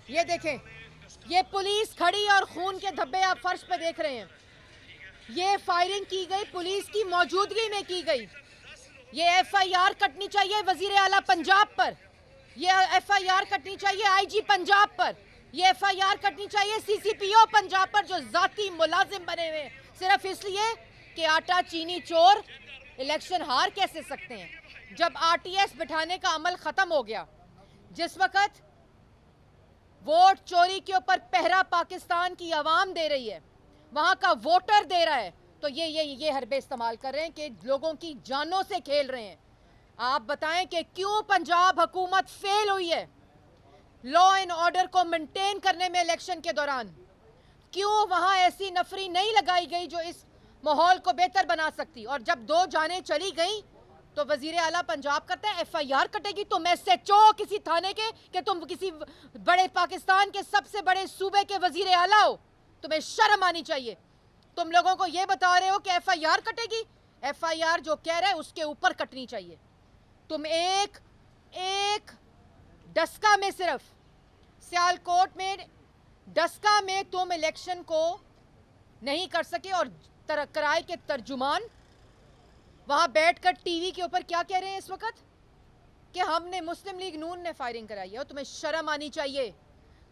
ये देखें, ये पुलिस खड़ी और खून के धब्बे आप फर्श पे देख रहे हैं। ये फायरिंग की गई पुलिस की मौजूदगी में की गई। ये एफआईआर कटनी चाहिए वजीर आला पंजाब पर, ये एफआईआर कटनी चाहिए आईजी पंजाब पर, ये एफआईआर कटनी चाहिए सीसीपीओ पंजाब पर जो जाती मुलाजिम बने हुए सिर्फ इसलिए कि आटा चीनी चोर इलेक्शन हार कैसे सकते हैं। जब आरटीएस बिठाने का अमल खत्म हो गया, जिस वक्त वोट चोरी के ऊपर पहरा पाकिस्तान की आवाम दे रही है, वहां का वोटर दे रहा है, तो ये हरबे इस्तेमाल कर रहे हैं कि लोगों की जानों से खेल रहे हैं। आप बताएं कि क्यों पंजाब हुकूमत फेल हुई है लॉ एंड ऑर्डर को मेंटेन करने में इलेक्शन के दौरान। क्यों वहां ऐसी नफरी नहीं लगाई गई जो इस माहौल को बेहतर बना सकती। और जब 2 जानें चली गई तो वजीर आला पंजाब करता है एफआईआर कटेगी। तुम एसएचओ किसी थाने के कि तुम किसी बड़े पाकिस्तान के सबसे बड़े सूबे के वजीर आला हो, तुम्हें शर्म आनी चाहिए। तुम लोगों को यह बता रहे हो कि एफआईआर कटेगी। एफआईआर जो कह रहा है उसके ऊपर कटनी चाहिए। तुम एक डस्का में, सिर्फ सियालकोट में डस्का में तुम इलेक्शन को नहीं कर सके और कराए के तर्जुमान वहां बैठकर टीवी के ऊपर क्या कह रहे हैं इस वक्त कि हमने मुस्लिम लीग नून ने फायरिंग कराई है। और तुम्हें शर्म आनी चाहिए।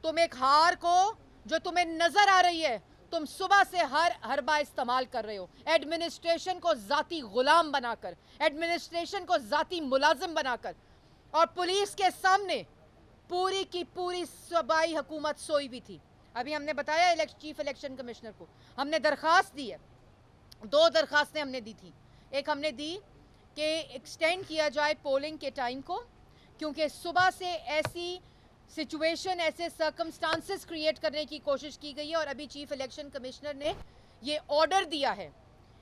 तुम एक हार को जो तुम्हें नजर आ रही है तुम सुबह से हरबा इस्तेमाल कर रहे हो, एडमिनिस्ट्रेशन को जाती गुलाम बनाकर, एडमिनिस्ट्रेशन को जाती मुलाजिम बनाकर। और पुलिस के सामने पूरी की पूरी सूबाई हुकूमत सोई भी थी। अभी हमने बताया चीफ इलेक्शन कमिश्नर को हमने दरखास्त दी है, 2 दरखास्तें हमने दी थी। एक हमने दी कि एक्सटेंड किया जाए पोलिंग के टाइम को, क्योंकि सुबह से ऐसी सिचुएशन, ऐसे सर्कमस्टांसेस क्रिएट करने की कोशिश की गई है। और अभी चीफ इलेक्शन कमिश्नर ने ये ऑर्डर दिया है,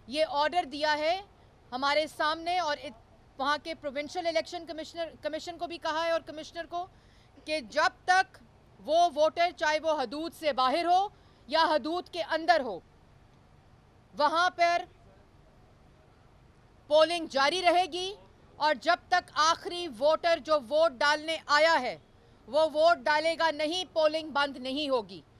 ये ऑर्डर दिया है हमारे सामने। और वहाँ के प्रोविंशियल इलेक्शन कमीशन को भी कहा है और कमिश्नर को कि जब तक वो वोटर, चाहे वो हदूद से बाहर हो या हदूद के अंदर हो, वहाँ पर पोलिंग जारी रहेगी। और जब तक आखिरी वोटर जो वोट डालने आया है वो वोट डालेगा नहीं, पोलिंग बंद नहीं होगी।